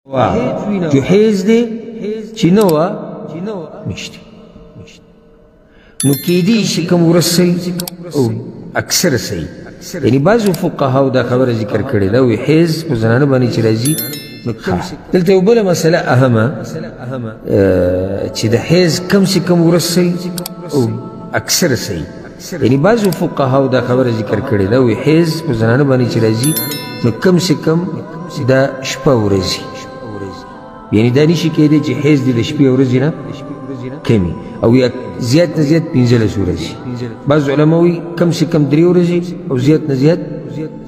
جو حیز دی چی نوا نشتی نو کیدی شی کم ورس سی او اکثر سی یعنی بعضو فقهاو دا خبر ذکر کرده دا وی حیز پو زنانه بانی چی رازی دلتا یو بلا مسئلہ اهمه چی دا حیز کم سی کم ورس سی او اکثر سی یعنی بعضو فقهاو دا خبر ذکر کرده دا وی حیز پو زنانه بانی چی رازی نو کم سی کم دا شپا ورزی یعنی دا نیشی که دی چی حیز دی دا شپی ورزی نا کمی او یا زیاد نزیاد 15 ورزی بعض علماوی کم سی کم 3 ورزی او زیاد نزیاد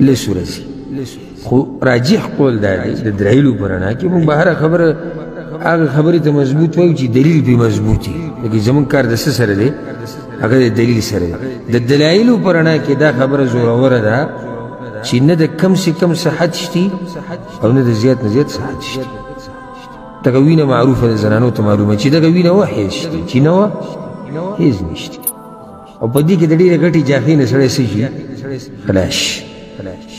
10 ورزی خو راجح قول داری دا درائلو پرانا که من بهر خبر آغا خبری تا مضبوط ویو چی دلیل پی مضبوطی لیکن زمان کار دا سر ده آغا دا دلیل سر ده دا دلائلو پرانا که دا خبر زورور دا چی نه دا کم سی کم صحت شتی او نه دا زیاد نزیاد صحت شتی تقوينا معروفة للزنانوت معلومة چی تقوينا وا حیز شتی چی نوا حیز نشتی او پا دی که دلیل گٹی جاخین سڑے سجی خلاش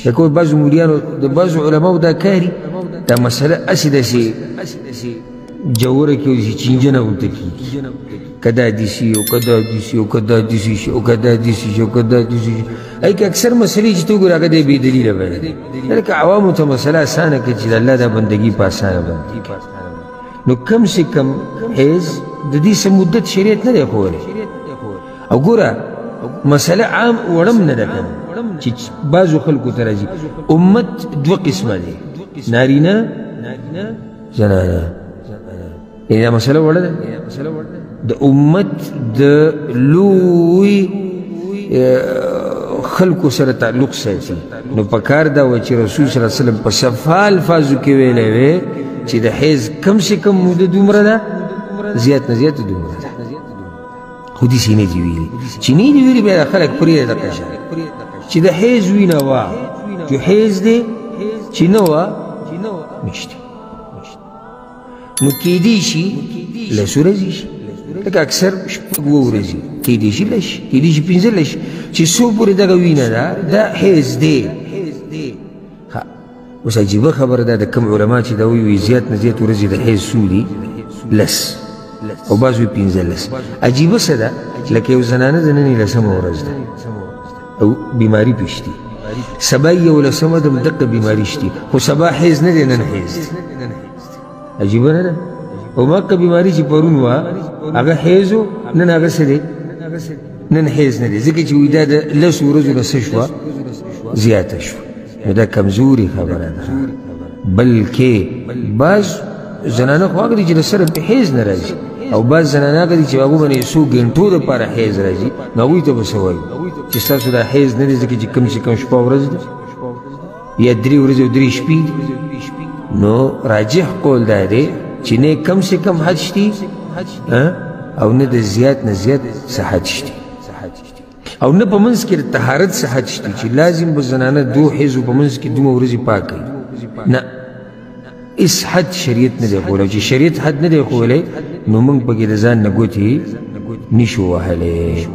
یکو بعض مولیانو دا بعض علماء دا کاری دا مسئلہ اسی دا سی جوره کیو دیسی چینجنا بولتا کی کدا دیسی او کدا دیسی او کدا دیسی او کدا دیسی او کدا دیسی ای که اکثر مسئلی چی تو گر آگا دے بی دلیل بایدی لیکن عوامو تا مسئلہ آسانا که چی اللہ دا بندگی پا آسانا بندگی نو کم سے کم حیز دا دی سا مدت شریعت ندے خوالے او گورا مسئلہ عام ورم ندے کم چی بازو خلقو ترازی امت دو قسمہ دے نارینا زنانا یعنی دا مسئلہ ورد دا امت دا لوی خلقو سر تعلق سایتی نو پکار دا وچی رسول صلی اللہ علیہ وسلم پس صفال فازو کے ویلے وے چی دا حیز کم سے کم مدد دومرا دا زیاد نزیاد دومرا دا خودی سینے دیویلی چینی دیویلی بیدا خلق پرید دا قشا چی دا حیز وی نوا جو حیز دے چی نوا نشتی نو کیدیشی لسو رزیشی لیکن اکثر شپگو رزی کیدیشی لش کیدیشی پینزل لش چی سو پوری دا گوینا دا حیز دے وس عجیبه خبر دا کم علماء چې دا وی زیات نه زیات ورځي د حیز سودی لس او بعض وی 15 لس عجیبه څه ده لکه یو زنانه د نن لسمه ورځ ده او بیماری پېشتي سبا یو لسمه د دقه بیماری شتي خو سبا حیز نه دی نن حیز عجیبه نه ده او مکه بیماری چې پرون وا هغه حیزو نن هغه څه دی نن حیز نه دی ځکه چې وی دا د لس ورځو لس شوه زیاته شوه دا کمزوری خبره ده بلکه بعض زنانه خو هغه دي چې سره په حیز نه راځي او بعض زنانه هغه دي چې هغه باندې څو ګنټو دپاره حیز راځي نو هغوی ته به څه وایو چې ستاسو دا حیز نه دی ځکه چې کم سے کم شپه ورځ ده یا 3 ورځې او 3 شپې دي نو راجح قول دا دی چې نه کم سے کم حد شتي او نه د زیات نه زیات صحت شتي او نه په منځ کې د طهارت صحت شته چې لازم به زنانه دو حیزو په منځ کې دومره ورځې پاک کړي نه هېڅ حد شریعت نه دی ښوولی چې شریعت حد نه دی ښوولی نو موږ پکې د ځان نه ګوتې نشو وهلی